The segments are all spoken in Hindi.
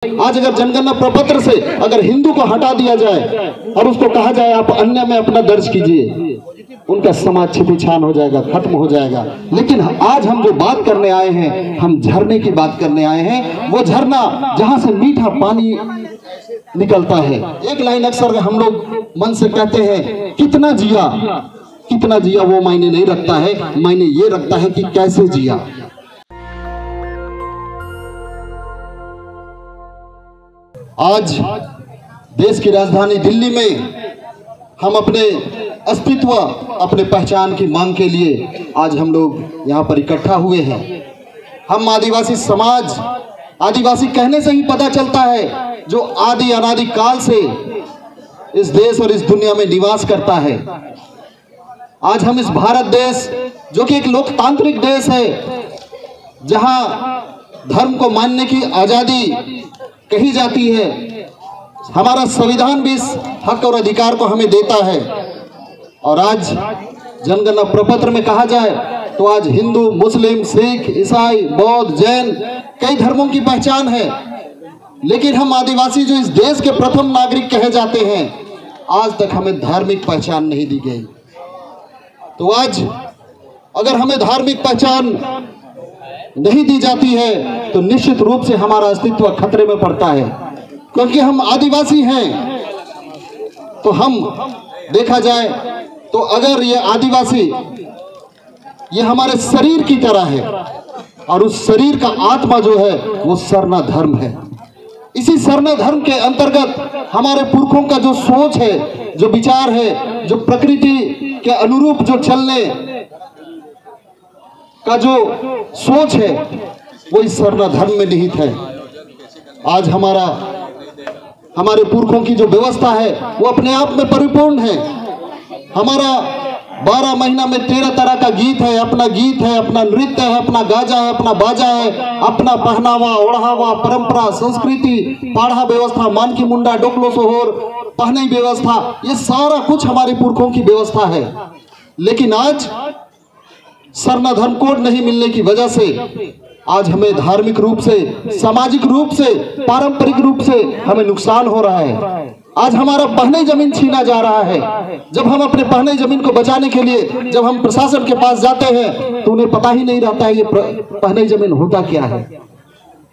आज अगर जनगणना प्रपत्र से अगर हिंदू को हटा दिया जाए और उसको कहा जाए आप अन्य में अपना दर्ज कीजिए, उनका समाज छिपीछान हो जाएगा, खत्म हो जाएगा। लेकिन आज हम जो बात करने आए हैं, हम झरने की बात करने आए हैं। वो झरना जहां से मीठा पानी निकलता है। एक लाइन अक्सर हम लोग मन से कहते हैं, कितना जिया वो मायने नहीं रखता है, मायने ये रखता है कि कैसे जिया। आज देश की राजधानी दिल्ली में हम अपने अस्तित्व, अपने पहचान की मांग के लिए आज हम लोग यहाँ पर इकट्ठा हुए हैं। हम आदिवासी समाज, आदिवासी कहने से ही पता चलता है, जो आदि अनादि काल से इस देश और इस दुनिया में निवास करता है। आज हम इस भारत देश, जो कि एक लोकतांत्रिक देश है, जहां धर्म को मानने की आजादी कही जाती है, हमारा संविधान भी इस हक और अधिकार को हमें देता है। और आज जनगणना प्रपत्र में कहा जाए तो आज हिंदू, मुस्लिम, सिख, ईसाई, बौद्ध, जैन कई धर्मों की पहचान है। लेकिन हम आदिवासी जो इस देश के प्रथम नागरिक कहे जाते हैं, आज तक हमें धार्मिक पहचान नहीं दी गई। तो आज अगर हमें धार्मिक पहचान नहीं दी जाती है तो निश्चित रूप से हमारा अस्तित्व खतरे में पड़ता है, क्योंकि हम आदिवासी हैं। तो हम देखा जाए तो अगर ये आदिवासी, ये हमारे शरीर की तरह है, और उस शरीर का आत्मा जो है वो सरना धर्म है। इसी सरना धर्म के अंतर्गत हमारे पुरखों का जो सोच है, जो विचार है, जो प्रकृति के अनुरूप जो चलने का जो सोच है, वो इस सरना धर्म में निहित है। आज हमारे पुरखों की जो व्यवस्था है वो अपने आप में परिपूर्ण है। हमारा 12 महीना में 13 तरह का गीत है, अपना गीत है, अपना नृत्य है, अपना गाजा है, अपना बाजा है, अपना पहनावा, ओढ़ावा, परंपरा, संस्कृति, पाढ़ा व्यवस्था, मान की मुंडा, डोकलो सोहोर, पहनाई व्यवस्था, ये सारा कुछ हमारे पुरखों की व्यवस्था है। लेकिन आज सरना धर्म कोड नहीं मिलने की वजह से आज हमें धार्मिक रूप से, सामाजिक रूप से, पारंपरिक रूप से हमें नुकसान हो रहा है। आज हमारा पहने जमीन छीना जा रहा है। जब हम अपने पहने जमीन को बचाने के लिए जब हम प्रशासन के पास जाते हैं तो उन्हें पता ही नहीं रहता है ये पहने जमीन होता क्या है।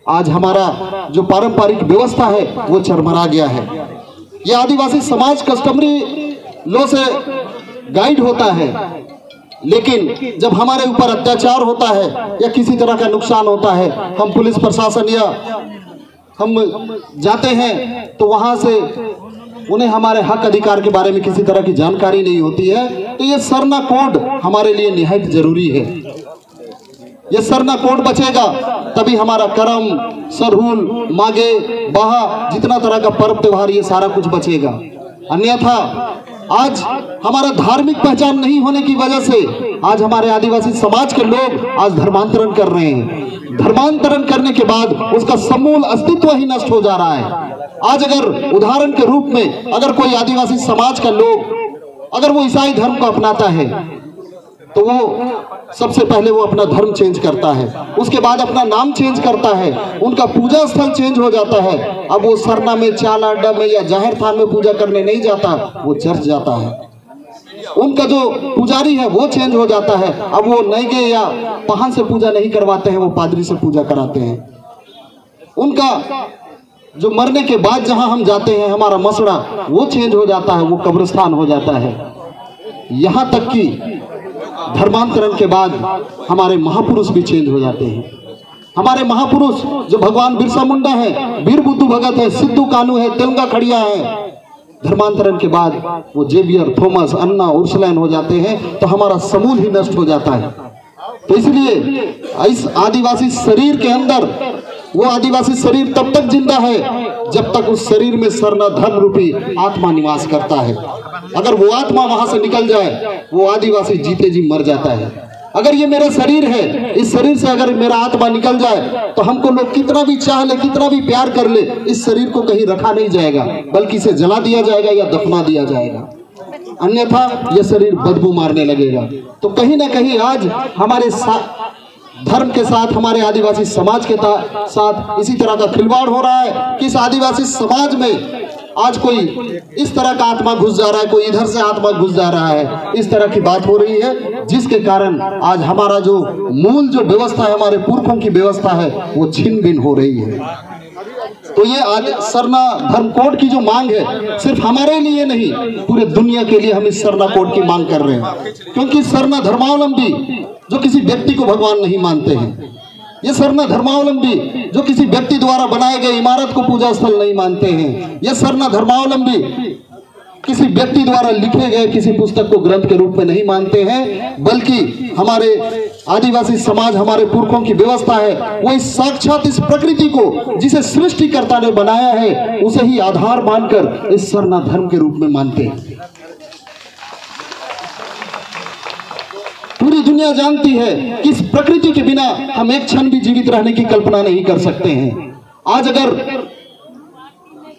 आज हमारा जो पारंपरिक व्यवस्था है वो चरमरा गया है। ये आदिवासी समाज कस्टमरी लॉ से गाइड होता है, लेकिन जब हमारे ऊपर अत्याचार होता है या किसी तरह का नुकसान होता है, हम पुलिस प्रशासन या हम जाते हैं तो वहां से उन्हें हमारे हक अधिकार के बारे में किसी तरह की जानकारी नहीं होती है। तो ये सरना कोड हमारे लिए निहायत जरूरी है। ये सरना कोड बचेगा तभी हमारा करम, सरहुल, मागे, बाहा, जितना तरह का पर्व त्योहार, ये सारा कुछ बचेगा। अन्यथा आज हमारा धार्मिक पहचान नहीं होने की वजह से आज हमारे आदिवासी समाज के लोग आज धर्मांतरण कर रहे हैं। धर्मांतरण करने के बाद उसका समूल अस्तित्व ही नष्ट हो जा रहा है। आज अगर उदाहरण के रूप में अगर कोई आदिवासी समाज का लोग अगर वो ईसाई धर्म को अपनाता है तो वो सबसे पहले वो अपना धर्म चेंज करता है, उसके बाद अपना नाम चेंज करता है, उनका पूजा स्थल चेंज हो जाता है। अब वो सरना में, चाला अड्डा में या जाहिर थान में पूजा करने नहीं जाता, वो चर्च जाता है। उनका जो पुजारी है वो चेंज हो जाता है। अब वो नैगे या पहान से पूजा नहीं करवाते हैं, वो पादरी से पूजा कराते हैं। उनका जो मरने के बाद जहां हम जाते हैं, हमारा मसड़ा, वो चेंज हो जाता है, वो कब्रिस्तान हो जाता है। यहाँ तक कि धर्मांतरण के बाद हमारे महापुरुष भी चेंज हो जाते हैं। हमारे महापुरुष जो भगवान बिरसा मुंडा है, वीर बुद्धू भगत है, सिद्धू कानू है, तेलंगा खड़िया है, धर्मांतरण के बाद वो जेवियर, थॉमस, अन्ना, उर्सलैन हो जाते हैं। तो हमारा समूल ही नष्ट हो जाता है। तो इसलिए इस आदिवासी शरीर के अंदर, वो आदिवासी शरीर तब तक जिंदा है जब तक उस शरीर में सरना धर्म रूपी आत्मा निवास करता है। अगर वो आत्मा वहां से निकल जाए, वो आदिवासी जीते जी मर जाता है। अगर ये मेरा शरीर है, इस शरीर से अगर मेरा आत्मा निकल जाए तो हमको लोग कितना भी चाह ले, कितना भी प्यार कर ले, इस शरीर को कहीं रखा नहीं जाएगा, बल्कि इसे जला दिया जाएगा या दफना दिया जाएगा। अन्यथा यह शरीर बदबू मारने लगेगा। तो कहीं ना कहीं आज धर्म के साथ, हमारे आदिवासी समाज के साथ इसी तरह का खिलवाड़ हो रहा है कि इस आदिवासी समाज में आज कोई इस तरह का आत्मा घुस जा रहा है, कोई इधर से आत्मा घुस जा रहा है। इस तरह की बात हो रही है, जिसके कारण आज हमारा जो मूल जो व्यवस्था है, हमारे पुरखों की व्यवस्था है, वो छिन भिन हो रही है। तो ये आज सरना धर्म कोड की जो मांग है, सिर्फ हमारे लिए नहीं, पूरे दुनिया के लिए हम इस सरना कोड की मांग कर रहे हैं। क्योंकि सरना धर्मावलंबी जो किसी व्यक्ति को भगवान नहीं मानते हैं, ये सरना धर्मावलंबी जो किसी व्यक्ति द्वारा बनाए गए इमारत को पूजा स्थल नहीं मानते हैं, ये सरना धर्मावलंबी किसी व्यक्ति द्वारा लिखे गए किसी पुस्तक को ग्रंथ के रूप में नहीं मानते हैं, बल्कि हमारे आदिवासी समाज, हमारे पुरखों की व्यवस्था है, वो इस साक्षात इस प्रकृति को जिसे सृष्टिकर्ता ने बनाया है, उसे ही आधार मानकर इस सरना धर्म के रूप में मानते हैं। पूरी दुनिया जानती है कि इस प्रकृति के बिना हम एक क्षण भी जीवित रहने की कल्पना नहीं कर सकते हैं। आज अगर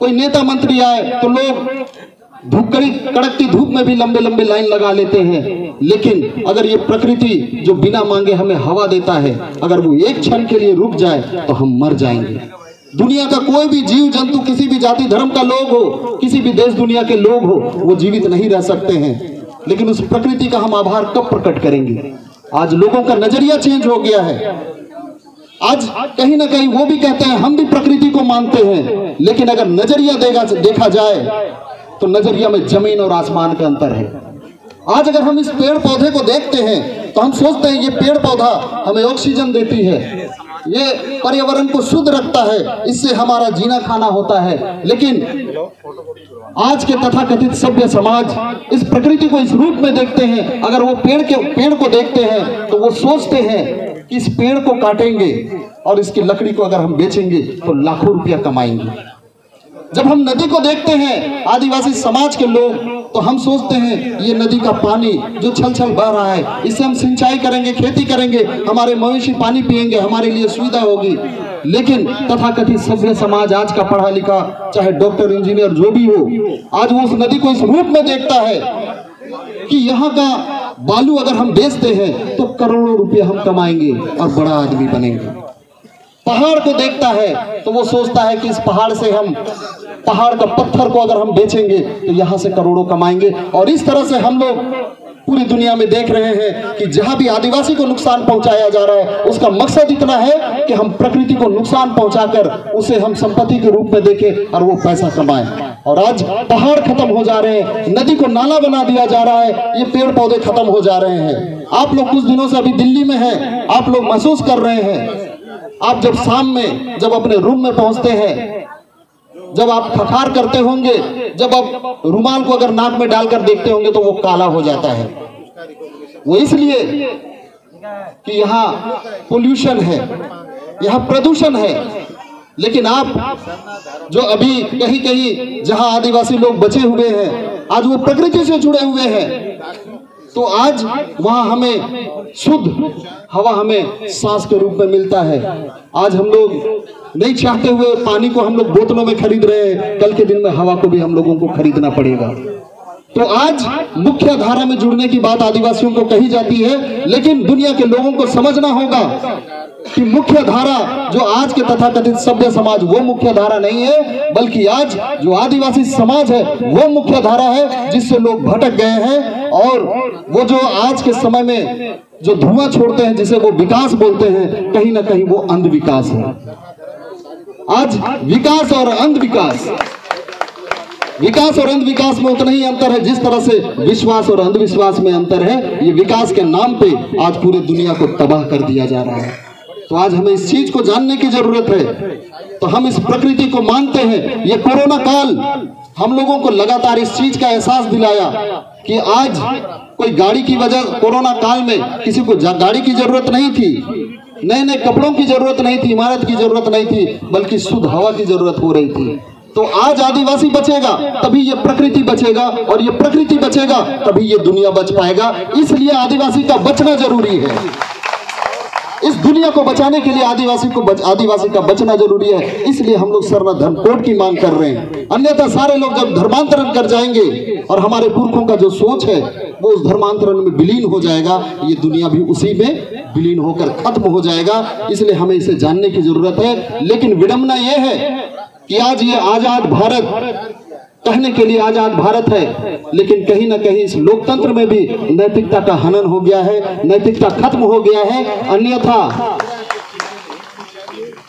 कोई नेता मंत्री आए तो लोग कड़कती धूप में भी लंबे लंबे लाइन लगा लेते हैं, लेकिन अगर ये प्रकृति जो बिना मांगे हमें हवा देता है, अगर वो एक क्षण के लिए रुक जाए तो हम मर जाएंगे। दुनिया का कोई भी जीव जंतु, किसी भी जाति धर्म का लोग हो, किसी भी देश दुनिया के लोग हो, वो जीवित नहीं रह सकते हैं। लेकिन उस प्रकृति का हम आभार कब प्रकट करेंगे? आज लोगों का नजरिया चेंज हो गया है। आज कहीं ना कहीं वो भी कहते हैं हम भी प्रकृति को मानते हैं, लेकिन अगर नजरिया देखा जाए तो नजरिया में जमीन और आसमान का अंतर है। आज अगर हम इस पेड़ पौधे को देखते हैं तो हम सोचते हैं ये पेड़ पौधा हमें ऑक्सीजन देती है, ये पर्यावरण को शुद्ध रखता है, इससे हमारा जीना खाना होता है। लेकिन आज के तथाकथित सभ्य समाज इस प्रकृति को इस रूप में देखते हैं। अगर वो पेड़ को देखते हैं तो वो सोचते हैं कि इस पेड़ को काटेंगे और इसकी लकड़ी को अगर हम बेचेंगे तो लाखों रुपया कमाएंगे। जब हम नदी को देखते हैं आदिवासी समाज के लोग, तो हम सोचते हैं ये नदी का पानी जो छल छल बह रहा है, इससे हम सिंचाई करेंगे, खेती करेंगे, हमारे मवेशी पानी पिएंगे, हमारे लिए सुविधा होगी। लेकिन तथाकथित सभ्य समाज आज का पढ़ा लिखा, चाहे डॉक्टर इंजीनियर जो भी हो, आज वो उस नदी को इस रूप में देखता है कि यहाँ का बालू अगर हम बेचते हैं तो करोड़ों रुपये हम कमाएंगे और बड़ा आदमी बनेंगे। पहाड़ को देखता है तो वो सोचता है कि इस पहाड़ का पत्थर को अगर हम बेचेंगे तो यहाँ से करोड़ों कमाएंगे। और इस तरह से हम लोग पूरी दुनिया में देख रहे हैं कि जहां भी आदिवासी को नुकसान पहुंचाया जा रहा है, उसका मकसद इतना है कि हम प्रकृति को नुकसान पहुंचाकर उसे हम संपत्ति के रूप में देखें और वो पैसा कमाएं। और आज पहाड़ खत्म हो जा रहे हैं, नदी को नाला बना दिया जा रहा है, ये पेड़ पौधे खत्म हो जा रहे हैं। आप लोग कुछ दिनों से अभी दिल्ली में हैं, आप लोग महसूस कर रहे हैं। आप जब शाम में जब अपने रूम में पहुंचते हैं, जब आप फकार करते होंगे, जब आप रुमाल को अगर नाक में डालकर देखते होंगे तो वो काला हो जाता है। वो इसलिए कि यहाँ पोल्यूशन है, यहाँ प्रदूषण है। लेकिन आप जो अभी कहीं कहीं जहाँ आदिवासी लोग बचे हुए हैं, आज वो प्रकृति से जुड़े हुए हैं, तो आज वहाँ हमें शुद्ध हवा हमें सांस के रूप में मिलता है। आज हम लोग नहीं चाहते हुए पानी को हम लोग बोतलों में खरीद रहे हैं, कल के दिन में हवा को भी हम लोगों को खरीदना पड़ेगा। तो आज मुख्य धारा में जुड़ने की बात आदिवासियों को कही जाती है, लेकिन दुनिया के लोगों को समझना होगा कि मुख्य धारा जो आज के तथाकथित सभ्य समाज, वो मुख्य धारा नहीं है, बल्कि आज जो आदिवासी समाज है वो मुख्य धारा है, जिससे लोग भटक गए हैं। और वो जो आज के समय में जो धुआं छोड़ते हैं, जिसे वो विकास बोलते हैं, कहीं ना कहीं वो अंधविकास है। आज विकास और अंधविकास, विकास और अंधविकास में उतना ही अंतर है जिस तरह से विश्वास और अंधविश्वास में अंतर है। ये विकास के नाम पे आज पूरी दुनिया को तबाह कर दिया जा रहा है। तो आज हमें इस चीज को जानने की जरूरत है। तो हम इस प्रकृति को मानते हैं। ये कोरोना काल हम लोगों को लगातार इस चीज का एहसास दिलाया कि आज कोई गाड़ी की वजह, कोरोना काल में किसी को गाड़ी की जरूरत नहीं थी, नए नए कपड़ों की जरूरत नहीं थी, इमारत की जरूरत नहीं थी, बल्कि शुद्ध हवा की जरूरत हो रही थी। तो आज आदिवासी बचेगा तभी ये प्रकृति बचेगा, और ये प्रकृति बचेगा तभी ये दुनिया बच पाएगा। इसलिए आदिवासी का बचना जरूरी है। इस दुनिया को बचाने के लिए आदिवासी का बचना जरूरी है। इसलिए हम लोग सरना धर्म कोड की मांग कर रहे हैं। अन्यथा सारे लोग जब धर्मांतरण कर जाएंगे और हमारे पुरखों का जो सोच है वो उस धर्मांतरण में विलीन हो जाएगा, ये दुनिया भी उसी में विलीन होकर खत्म हो जाएगा। इसलिए हमें इसे जानने की जरूरत है। लेकिन विडंबना यह है कि आज ये आजाद भारत कहने के लिए आजाद भारत है, लेकिन कहीं ना कहीं इस लोकतंत्र में भी नैतिकता का हनन हो गया है, नैतिकता खत्म हो गया है।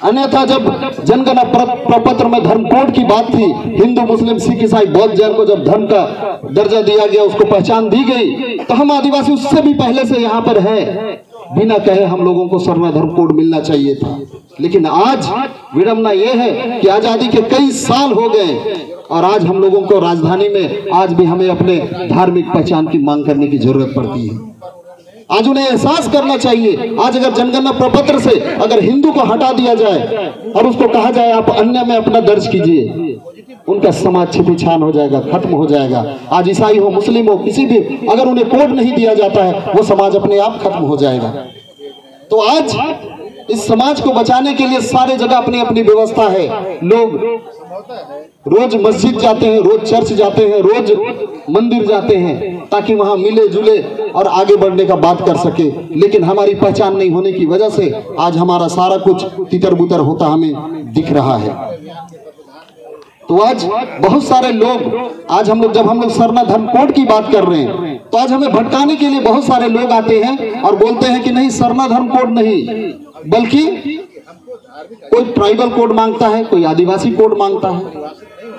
अन्यथा जब जनगणना प्रपत्र में धर्म कोड की बात थी, हिंदू मुस्लिम सिख ईसाई बौद्ध जैन को जब धर्म का दर्जा दिया गया, उसको पहचान दी गई, तो हम आदिवासी उससे भी पहले से यहाँ पर है। बिना कहे हम लोगों को सरना धर्म कोड मिलना चाहिए था। लेकिन आज विडंबना यह है कि आजादी के कई साल हो गए और आज हम लोगों को राजधानी में आज भी हमें अपने धार्मिक पहचान की मांग करने की जरूरत पड़ती है। आज उन्हें एहसास करना चाहिए। आज अगर जनगणना प्रपत्र से अगर हिंदू को हटा दिया जाए और उसको कहा जाए आप अन्य में अपना दर्ज कीजिए, उनका समाज छिपछान हो जाएगा, खत्म हो जाएगा। आज ईसाई हो मुस्लिम हो किसी भी, अगर उन्हें कोड नहीं दिया जाता है वो समाज अपने आप खत्म हो जाएगा। तो आज इस समाज को बचाने के लिए सारे जगह अपनी अपनी व्यवस्था है। लोग रोज मस्जिद जाते हैं, रोज चर्च जाते हैं, रोज मंदिर जाते हैं ताकि वहां मिले जुले और आगे बढ़ने का बात कर सके। लेकिन हमारी पहचान नहीं होने की वजह से आज हमारा सारा कुछ तितर बुतर होता हमें दिख रहा है। तो आज बहुत सारे लोग, आज जब हम लोग सरना धर्म कोड की बात कर रहे हैं, तो आज हमें भटकाने के लिए बहुत सारे लोग आते हैं और बोलते हैं कि नहीं सरना धर्म कोड नहीं, बल्कि कोई ट्राइबल कोड मांगता है, कोई आदिवासी कोड मांगता है।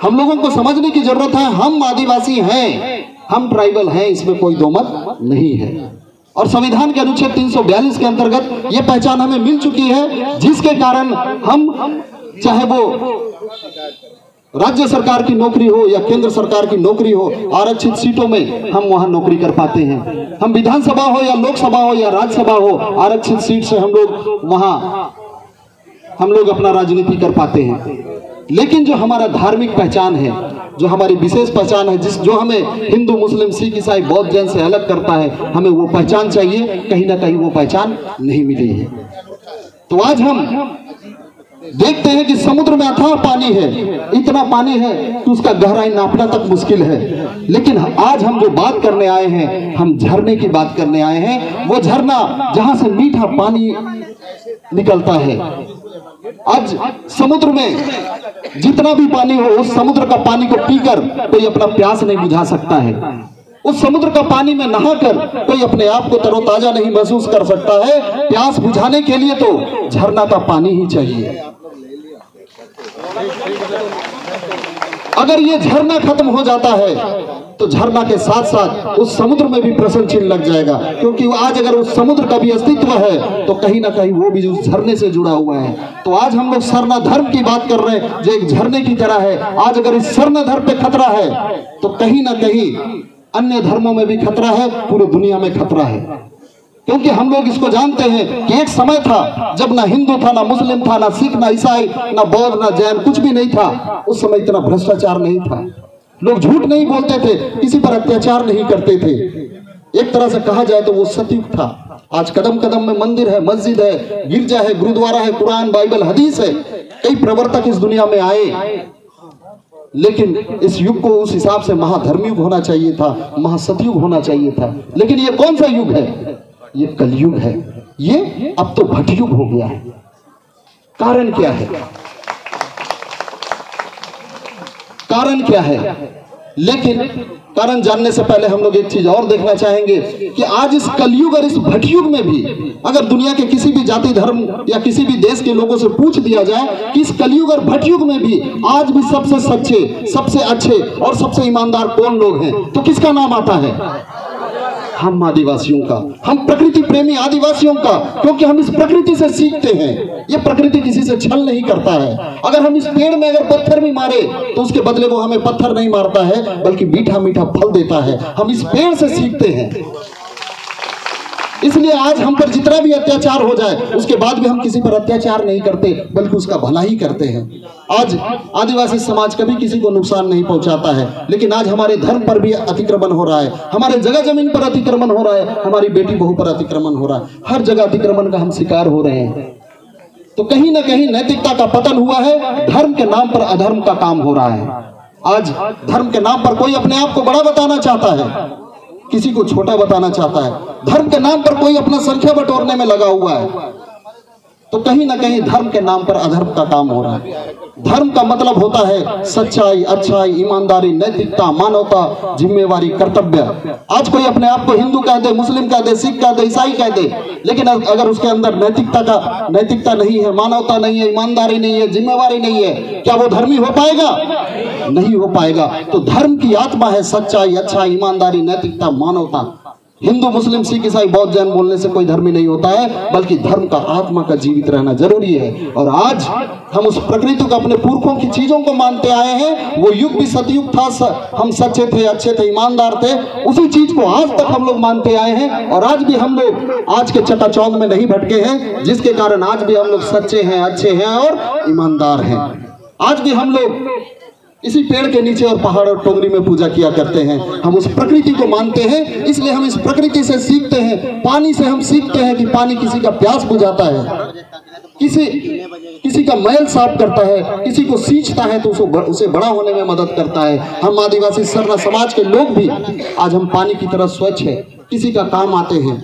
हम लोगों को समझने की जरूरत है, हम आदिवासी हैं, हम ट्राइबल हैं, इसमें कोई दो मत नहीं है। और संविधान के अनुच्छेद 342 के अंतर्गत ये पहचान हमें मिल चुकी है, जिसके कारण हम चाहे वो राज्य सरकार की नौकरी हो या केंद्र सरकार की नौकरी हो, आरक्षित सीटों में हम वहां नौकरी कर पाते हैं। हम विधानसभा हो या लोकसभा हो या राज्यसभा हो, आरक्षित सीट से हम लोग अपना राजनीति कर पाते हैं। लेकिन जो हमारा धार्मिक पहचान है, जो हमारी विशेष पहचान है, जो हमें हिंदू मुस्लिम सिख ईसाई बौद्ध जैन से अलग करता है, हमें वो पहचान चाहिए। कहीं ना कहीं वो पहचान नहीं मिली है। तो आज हम देखते हैं कि समुद्र में अथाह पानी है, इतना पानी है कि उसका गहराई नापना तक मुश्किल है। लेकिन आज हम जो बात करने आए हैं, हम झरने की बात करने आए हैं। वो झरना जहां से मीठा पानी निकलता है। आज समुद्र में जितना भी पानी हो, उस समुद्र का पानी को पीकर कोई अपना प्यास नहीं बुझा सकता है। उस समुद्र का पानी में नहाकर कोई अपने आप को तरोताजा नहीं महसूस कर सकता है। प्यास बुझाने के लिए तो झरना का पानी ही चाहिए। अगर ये झरना खत्म हो जाता है तो झरना के साथ साथ उस समुद्र में भी प्रश्न चिन्ह लग जाएगा, क्योंकि आज अगर उस समुद्र का भी अस्तित्व है तो कहीं ना कहीं वो भी उस झरने से जुड़ा हुआ है। तो आज हम लोग सरना धर्म की बात कर रहे हैं जो एक झरने की तरह है। आज अगर इस सरना धर्म पे खतरा है तो कहीं ना कहीं अन्य धर्मों में भी खतरा है, पूरी दुनिया में खतरा है। क्योंकि हम लोग इसको जानते हैं कि एक समय था जब ना हिंदू था, ना मुस्लिम था, ना सिख, ना ईसाई, ना बौद्ध, ना जैन, कुछ भी नहीं था। उस समय इतना भ्रष्टाचार नहीं था, लोग झूठ नहीं बोलते थे, किसी पर अत्याचार नहीं करते थे। एक तरह से कहा जाए तो वो सतयुग था। आज कदम कदम में मंदिर है, मस्जिद है, गिरजा है, गुरुद्वारा है, कुरान, बाइबल, हदीस है। कई प्रवर्तक इस दुनिया में आए, लेकिन इस युग को उस हिसाब से महाधर्मयुग होना चाहिए था, महासतयुग होना चाहिए था। लेकिन ये कौन सा युग है? ये कलयुग है। ये अब तो भटयुग हो गया है। कारण क्या है? कारण क्या है? लेकिन कारण जानने से पहले हम लोग एक चीज और देखना चाहेंगे कि आज इस कलयुग और इस भटयुग में भी अगर दुनिया के किसी भी जाति धर्म या किसी भी देश के लोगों से पूछ दिया जाए कि इस कलयुग और भटयुग में भी आज भी सबसे सच्चे, सबसे अच्छे और सबसे ईमानदार कौन लोग हैं, तो किसका नाम आता है? हम आदिवासियों का, हम प्रकृति प्रेमी आदिवासियों का। क्योंकि हम इस प्रकृति से सीखते हैं। ये प्रकृति किसी से छल नहीं करता है। अगर हम इस पेड़ में अगर पत्थर भी मारे तो उसके बदले वो हमें पत्थर नहीं मारता है, बल्कि मीठा मीठा फल देता है। हम इस पेड़ से सीखते हैं। इसलिए आज हम पर जितना भी अत्याचार हो जाए उसके बाद भी हम किसी पर अत्याचार नहीं करते, बल्कि उसका भला ही करते हैं। आज आदिवासी समाज कभी किसी को नुकसान नहीं पहुंचाता है, लेकिन आज हमारे धर्म पर भी अतिक्रमण हो रहा है, हमारे जगह जमीन पर अतिक्रमण हो रहा है, हमारी बेटी बहू पर अतिक्रमण हो रहा है, हर जगह अतिक्रमण का हम शिकार हो रहे हैं। तो कहीं ना कहीं नैतिकता का पतन हुआ है, धर्म के नाम पर अधर्म का काम हो रहा है। आज धर्म के नाम पर कोई अपने आप को बड़ा बताना चाहता है, किसी को छोटा बताना चाहता है। धर्म के नाम पर कोई अपना संख्या बटोरने में लगा हुआ है। तो कहीं ना कहीं धर्म के नाम पर अधर्म का काम हो रहा है। धर्म का मतलब होता है सच्चाई, अच्छाई, ईमानदारी, नैतिकता, मानवता, जिम्मेवारी, कर्तव्य। आज कोई अपने आप को हिंदू कह दे, मुस्लिम कह दे, सिख कह दे, ईसाई कह दे, लेकिन अगर उसके अंदर नैतिकता नहीं है, मानवता नहीं है, ईमानदारी नहीं है, जिम्मेवारी नहीं है, क्या वो धर्मी हो पाएगा? नहीं हो पाएगा। तो धर्म की आत्मा है सच्चाई, अच्छाई, ईमानदारी, नैतिकता, मानवता। हिंदू, मुस्लिम, सिख, ईसाई, बौद्ध, जैन बोलने से कोई धर्मी नहीं होता है, बल्कि धर्म का आत्मा का जीवित रहना जरूरी है। और आज हम उस प्रकृति को, अपने पुरखों की चीजों को मानते आए हैं। वो युग भी सतयुग था, हम सच्चे थे, अच्छे थे, ईमानदार थे, उसी चीज को आज तक हम लोग मानते आए हैं। और आज भी हम लोग आज के चकाचौंध में नहीं भटके हैं, जिसके कारण आज भी हम लोग सच्चे हैं, अच्छे हैं और ईमानदार हैं। आज भी हम लोग इसी पेड़ के नीचे और पहाड़ और टोंगरी में पूजा किया करते हैं। हम उस प्रकृति को मानते हैं, इसलिए हम इस प्रकृति से सीखते हैं। पानी से हम सीखते हैं कि पानी किसी का प्यास बुझाता है, किसी का मैल साफ करता है, किसी को सींचता है तो उसे बड़ा होने में मदद करता है। हम आदिवासी सरना समाज के लोग भी आज हम पानी की तरह स्वच्छ है, किसी का काम आते हैं,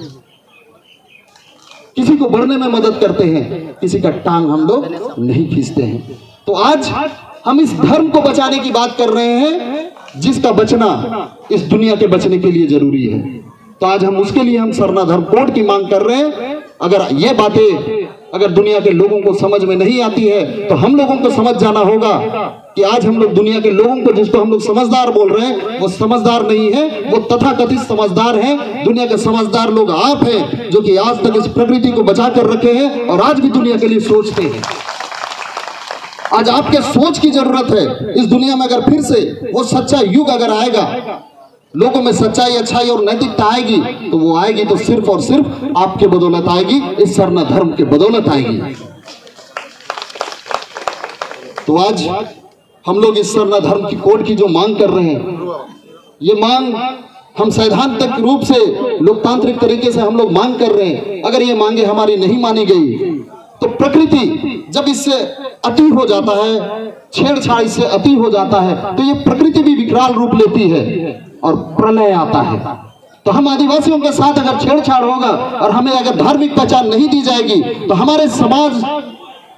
किसी को बढ़ने में मदद करते हैं, किसी का टांग हम लोग नहीं खींचते हैं। तो आज हम इस धर्म को बचाने की बात कर रहे हैं, जिसका बचना इस दुनिया के बचने के लिए जरूरी है। तो आज हम उसके लिए हम सरना धर्म कोड की मांग कर रहे हैं। अगर ये बातें अगर दुनिया के लोगों को समझ में नहीं आती है, तो हम लोगों को समझ जाना होगा कि आज हम लोग दुनिया के लोगों को, जिसको हम लोग समझदार बोल रहे हैं, वो समझदार नहीं है, वो तथाकथित समझदार हैं। दुनिया के समझदार लोग आप हैं, जो कि आज तक इस प्रकृति को बचा कर रखे हैं और आज भी दुनिया के लिए सोचते हैं। आज आपके सोच की जरूरत है। इस दुनिया में अगर फिर से वो सच्चा युग अगर आएगा, लोगों में सच्चाई, अच्छाई और नैतिकता आएगी, तो वो आएगी तो सिर्फ और सिर्फ आपके बदौलत आएगी, इस सरना धर्म के बदौलत आएगी। तो आज हम लोग इस सरना धर्म की कोड की जो मांग कर रहे हैं, ये मांग हम सैद्धांतिक रूप से, लोकतांत्रिक तरीके से हम लोग मांग कर रहे हैं। अगर ये मांगे हमारी नहीं मानी गई, तो प्रकृति जब इससे अति हो जाता है, छेड़छाड़ इससे अति हो जाता है, तो ये प्रकृति भी विकराल रूप लेती है और प्रलय आता है। तो हम आदिवासियों के साथ अगर छेड़छाड़ होगा और हमें अगर धार्मिक पहचान नहीं दी जाएगी, तो हमारे समाज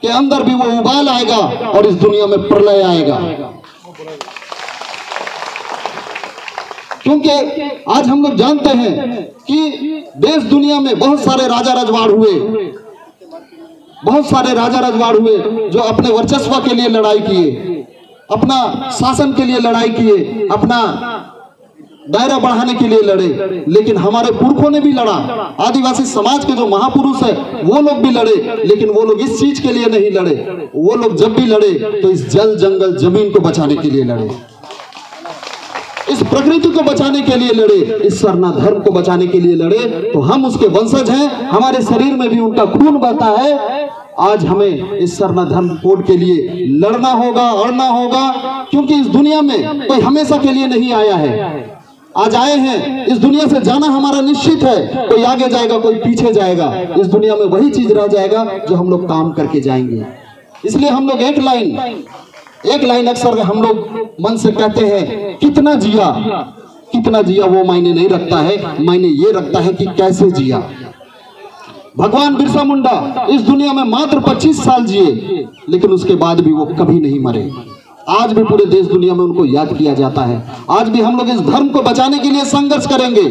के अंदर भी वो उबाल आएगा और इस दुनिया में प्रलय आएगा। क्योंकि आज हम लोग जानते हैं कि देश दुनिया में बहुत सारे राजा रजवाड़ हुए, बहुत सारे राजा रजवाड़ हुए जो अपने वर्चस्व के लिए लड़ाई किए, अपना शासन के लिए लड़ाई किए, अपना दायरा बढ़ाने के लिए लड़े। लेकिन हमारे पुरखों ने भी लड़ा, आदिवासी समाज के जो महापुरुष है वो लोग भी लड़े, लेकिन वो लोग इस चीज के लिए नहीं लड़े। वो लोग जब भी लड़े तो इस जल, जंगल, जमीन को बचाने के लिए लड़े, इस प्रकृति को बचाने के लिए लड़े, इस सरना धर्म को बचाने के लिए लड़े। तो हम उसके वंशज हैं, हमारे शरीर में भी उनका खून बहता है। आज हमें इस सरना धर्म कोड के लिए लड़ना होगा, अड़ना होगा, क्योंकि इस दुनिया में कोई हमेशा के लिए नहीं आया है। आज आए हैं, इस दुनिया से जाना हमारा निश्चित है। कोई आगे जाएगा, कोई पीछे जाएगा, इस दुनिया में वही चीज रह जाएगा जो हम लोग काम करके जाएंगे। इसलिए हम लोग एक लाइन अक्सर हम लोग मन से कहते हैं, कितना जिया वो मायने नहीं रखता है, मायने ये रखता है कि कैसे जिया। भगवान बिरसा मुंडा इस दुनिया में मात्र 25 साल जिए, लेकिन उसके बाद भी वो कभी नहीं मरे। आज भी पूरे देश दुनिया में उनको याद किया जाता है। आज भी हम लोग इस धर्म को बचाने के लिए संघर्ष करेंगे।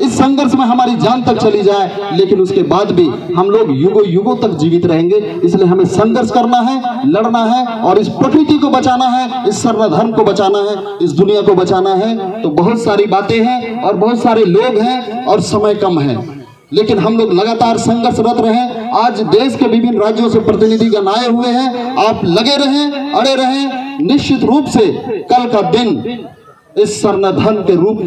इस संघर्ष में हमारी जान तक चली जाए, लेकिन उसके बाद भी हम लोग युगों युगों तक जीवित रहेंगे। इसलिए हमें संघर्ष करना है, लड़ना है और इस प्रकृति को बचाना है, इस सरना धर्म को बचाना है, इस दुनिया को बचाना है। तो बहुत सारी बातें हैं और बहुत सारे लोग हैं और समय कम है, लेकिन हम लोग लगातार संघर्षरत रहे। आज देश के विभिन्न राज्यों से प्रतिनिधिगण आए हुए हैं। आप लगे रहें, अड़े रहें। निश्चित रूप से कल का दिन इस सरना धर्म के रूप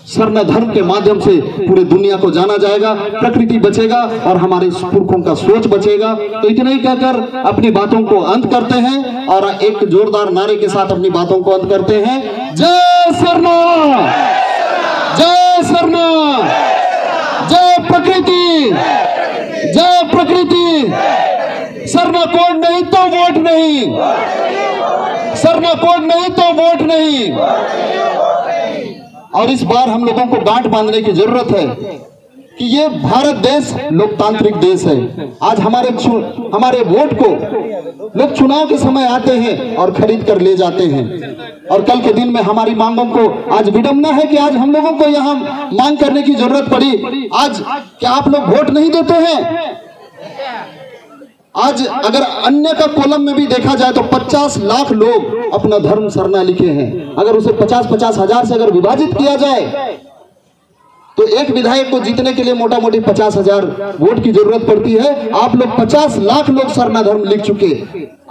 सरना धर्म के माध्यम से पूरे दुनिया को जाना जाएगा, प्रकृति बचेगा और हमारे पुरखों का सोच बचेगा। तो इतना ही कहकर अपनी बातों को अंत करते हैं और एक जोरदार नारे के साथ अपनी बातों को अंत करते हैं। जय सरना, जय सरना, जय प्रकृति, जय प्रकृति। सरना कोड नहीं तो वोट नहीं, सरना कोड नहीं तो वोट नहीं। और इस बार हम लोगों को गांठ बांधने की जरूरत है कि ये भारत देश लोकतांत्रिक देश है। आज हमारे वोट को लोग चुनाव के समय आते हैं और खरीद कर ले जाते हैं। और कल के दिन में हमारी मांगों को, आज विडंबना है कि आज हम लोगों को यहाँ मांग करने की जरूरत पड़ी। आज क्या आप लोग वोट नहीं देते हैं? आज अगर अन्य का कॉलम में भी देखा जाए तो 50 लाख लोग अपना धर्म सरना लिखे हैं। अगर उसे 50-50 हजार से अगर विभाजित किया जाए तो एक विधायक को जीतने के लिए मोटा मोटी 50,000 वोट की जरूरत पड़ती है। आप लोग 50 लाख लोग सरना धर्म लिख चुके।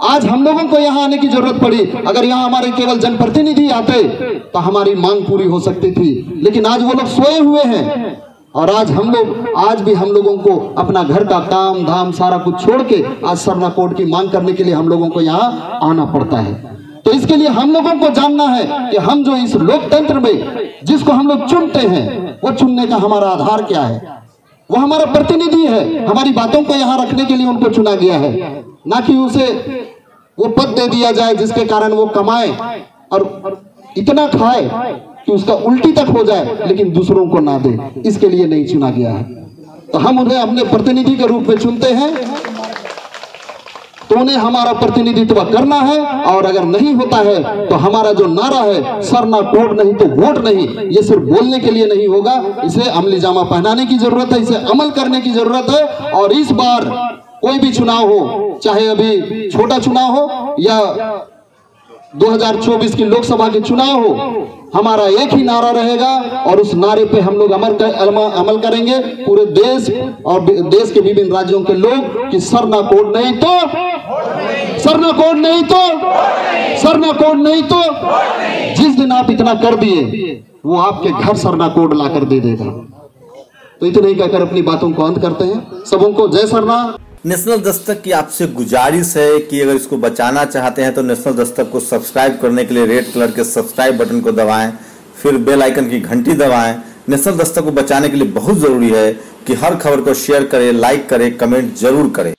आज हम लोगों को यहाँ आने की जरूरत पड़ी। अगर यहाँ हमारे केवल जनप्रतिनिधि आते तो हमारी मांग पूरी हो सकती थी, लेकिन आज वो लोग सोए हुए हैं। और आज भी हम लोगों को अपना घर का काम धाम सारा कुछ छोड़ के आज सरना कोड की मांग करने के लिए हम लोगों को यहाँ आना पड़ता है। तो इसके लिए हम लोगों को जानना है कि हम जो इस लोकतंत्र में जिसको हम लोग चुनते हैं, वो चुनने का हमारा आधार क्या है। वो हमारा प्रतिनिधि है, हमारी बातों को यहाँ रखने के लिए उनको चुना गया है, ना कि उसे वो पद दे दिया जाए जिसके कारण वो कमाए और इतना खाए कि उसका उल्टी तक हो जाए लेकिन दूसरों को ना दे। इसके लिए नहीं चुना गया है। तो हम उन्हें अपने प्रतिनिधि के रूप में चुनते हैं, तो उन्हें हमारा प्रतिनिधित्व करना है। और अगर नहीं होता है तो हमारा जो नारा है सरना कोड नहीं तो वोट नहीं, ये सिर्फ बोलने के लिए नहीं होगा, इसे अमली जामा पहनाने की जरूरत है, इसे अमल करने की जरूरत है। और इस बार कोई भी चुनाव हो, चाहे अभी छोटा चुनाव हो या 2024 की लोकसभा के चुनाव हो, हमारा एक ही नारा रहेगा और उस नारे पे हम लोग अमल करेंगे पूरे देश और देश के विभिन्न राज्यों के लोग कि सरना कोड नहीं तो, सरना कोड नहीं तो, सरना कोड नहीं तो। जिस दिन आप इतना कर दिए वो आपके घर सरना कोड ला कर दे देगा। तो इतना ही कहकर अपनी बातों को अंत करते हैं। सबों को जय सरना। नेशनल दस्तक की आपसे गुजारिश है कि अगर इसको बचाना चाहते हैं तो नेशनल दस्तक को सब्सक्राइब करने के लिए रेड कलर के सब्सक्राइब बटन को दबाएं, फिर बेल आइकन की घंटी दबाएं। नेशनल दस्तक को बचाने के लिए बहुत जरूरी है कि हर खबर को शेयर करें, लाइक करें, कमेंट जरूर करें।